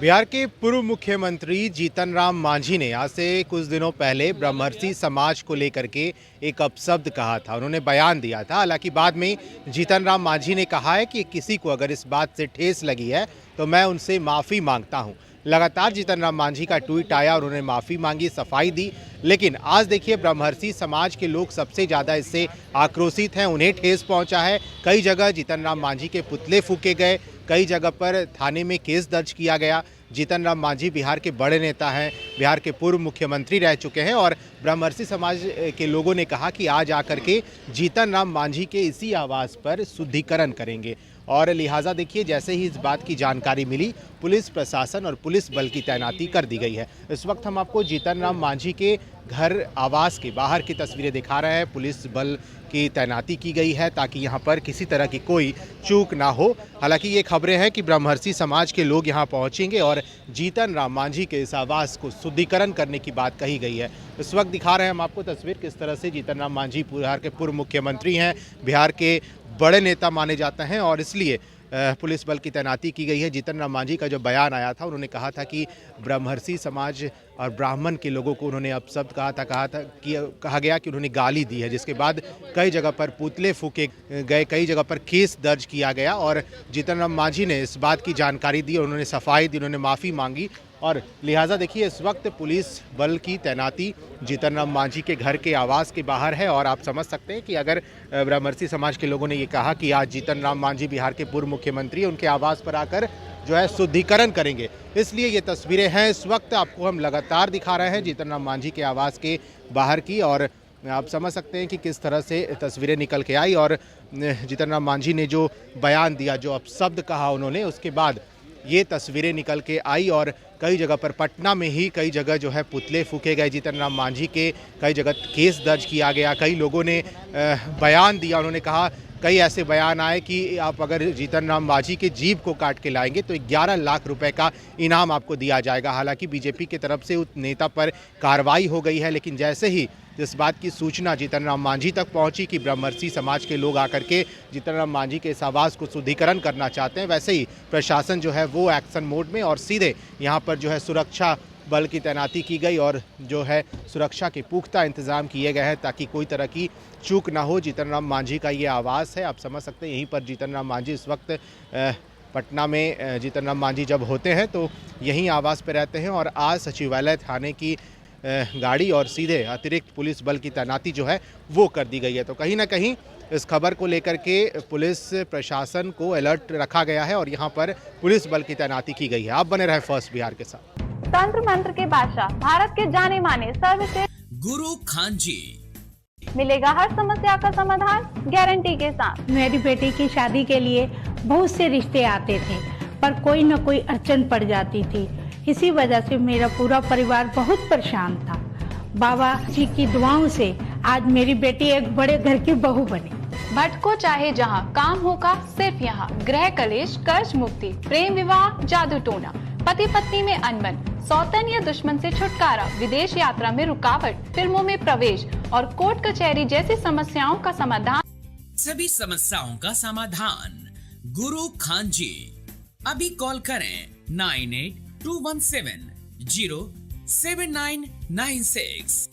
बिहार के पूर्व मुख्यमंत्री जीतन राम मांझी ने आज से कुछ दिनों पहले ब्रह्मर्षि समाज को लेकर के एक अपशब्द कहा था। उन्होंने बयान दिया था। हालांकि बाद में जीतन राम मांझी ने कहा है कि किसी को अगर इस बात से ठेस लगी है तो मैं उनसे माफ़ी मांगता हूं। लगातार जीतन राम मांझी का ट्वीट आया और उन्होंने माफ़ी मांगी, सफाई दी। लेकिन आज देखिए, ब्रह्मर्षि समाज के लोग सबसे ज़्यादा इससे आक्रोशित हैं। उन्हें ठेस पहुंचा है। कई जगह जीतन राम मांझी के पुतले फूके गए, कई जगह पर थाने में केस दर्ज किया गया। जीतन राम मांझी बिहार के बड़े नेता हैं, बिहार के पूर्व मुख्यमंत्री रह चुके हैं और ब्रह्मर्षि समाज के लोगों ने कहा कि आज आकर के जीतन राम मांझी के इसी आवास पर शुद्धिकरण करेंगे। और लिहाजा देखिए, जैसे ही इस बात की जानकारी मिली, पुलिस प्रशासन और पुलिस बल की तैनाती कर दी गई है। इस वक्त हम आपको जीतन राम मांझी के घर आवास के बाहर की तस्वीरें दिखा रहे हैं। पुलिस बल की तैनाती की गई है ताकि यहाँ पर किसी तरह की कोई चूक ना हो। हालांकि ये खबरें हैं कि ब्रह्मर्षि समाज के लोग यहाँ पहुँचेंगे और जीतन राम मांझी के इस आवास को शुद्धिकरण करने की बात कही गई है। इस वक्त दिखा रहे हैं हम आपको तस्वीर, किस तरह से जीतन राम मांझी बिहार के पूर्व मुख्यमंत्री हैं, बिहार के बड़े नेता माने जाते हैं और इसलिए पुलिस बल की तैनाती की गई है। जीतन राम मांझी का जो बयान आया था, उन्होंने कहा था कि ब्रह्मर्षि समाज और ब्राह्मण के लोगों को उन्होंने अपशब्द कहा गया कि उन्होंने गाली दी है, जिसके बाद कई जगह पर पुतले फूके गए, कई जगह पर केस दर्ज किया गया। और जीतन राम मांझी ने इस बात की जानकारी दी, उन्होंने सफाई दी, उन्होंने माफ़ी मांगी और लिहाजा देखिए, इस वक्त पुलिस बल की तैनाती जीतन राम मांझी के घर के आवास के बाहर है। और आप समझ सकते हैं कि अगर ब्रह्मर्षि समाज के लोगों ने ये कहा कि आज जीतन राम मांझी बिहार के पूर्व मुख्यमंत्री उनके आवास पर आकर जो है शुद्धिकरण करेंगे, इसलिए ये तस्वीरें हैं इस वक्त आपको हम लगातार दिखा रहे हैं जीतन राम मांझी के आवास के बाहर की। और आप समझ सकते हैं कि किस तरह से तस्वीरें निकल के आई और जीतन राम मांझी ने जो बयान दिया, जो अपशब्द कहा उन्होंने, उसके बाद ये तस्वीरें निकल के आई। और कई जगह पर पटना में ही कई जगह जो है पुतले फूके गए जीतन राम मांझी के, कई जगह केस दर्ज किया गया, कई लोगों ने बयान दिया। उन्होंने कहा, कई ऐसे बयान आए कि आप अगर जीतन राम मांझी के जीभ को काट के लाएंगे तो 11 लाख रुपए का इनाम आपको दिया जाएगा। हालांकि बीजेपी की तरफ से उस नेता पर कार्रवाई हो गई है, लेकिन जैसे ही इस बात की सूचना जीतन राम मांझी तक पहुंची कि ब्रह्मर्षि समाज के लोग आकर के जीतन राम मांझी के इस आवास को शुद्धिकरण करना चाहते हैं, वैसे ही प्रशासन जो है वो एक्शन मोड में और सीधे यहाँ पर जो है सुरक्षा बल की तैनाती की गई और जो है सुरक्षा के पुख्ता इंतजाम किए गए हैं ताकि कोई तरह की चूक ना हो। जीतन राम मांझी का ये आवास है, आप समझ सकते हैं। यहीं पर जीतन राम मांझी इस वक्त पटना में जीतन राम मांझी जब होते हैं तो यहीं आवास पर रहते हैं। और आज सचिवालय थाने की गाड़ी और सीधे अतिरिक्त पुलिस बल की तैनाती जो है वो कर दी गई है। तो कहीं ना कहीं इस खबर को लेकर के पुलिस प्रशासन को अलर्ट रखा गया है और यहाँ पर पुलिस बल की तैनाती की गई है। आप बने रहे फर्स्ट बिहार के साथ। तंत्र मंत्र के बादशाह, भारत के जाने माने सर्वश्रेष्ठ गुरु खान जी, मिलेगा हर समस्या का समाधान गारंटी के साथ। मेरी बेटी की शादी के लिए बहुत से रिश्ते आते थे, पर कोई न कोई अड़चन पड़ जाती थी। इसी वजह से मेरा पूरा परिवार बहुत परेशान था। बाबा जी की दुआओं से आज मेरी बेटी एक बड़े घर की बहू बनी। भटको चाहे जहां, काम होगा सिर्फ यहाँ। गृह कलेश, कर्ज मुक्ति, प्रेम विवाह, जादू टोना, पति पत्नी में अनबन, सौतन या दुश्मन से छुटकारा, विदेश यात्रा में रुकावट, फिल्मों में प्रवेश और कोर्ट कचहरी जैसी समस्याओं का समाधान। सभी समस्याओं का समाधान गुरु खान जी। अभी कॉल करें 9821707996।